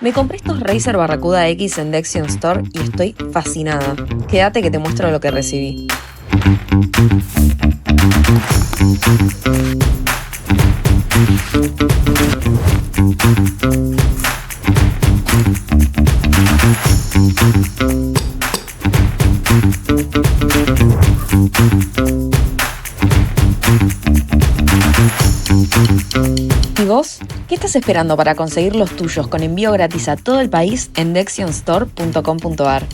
Me compré estos Razer Barracuda X en Dexion Store y estoy fascinada. Quédate que te muestro lo que recibí. ¿Y vos? ¿Qué estás esperando para conseguir los tuyos con envío gratis a todo el país en dexionstore.com.ar?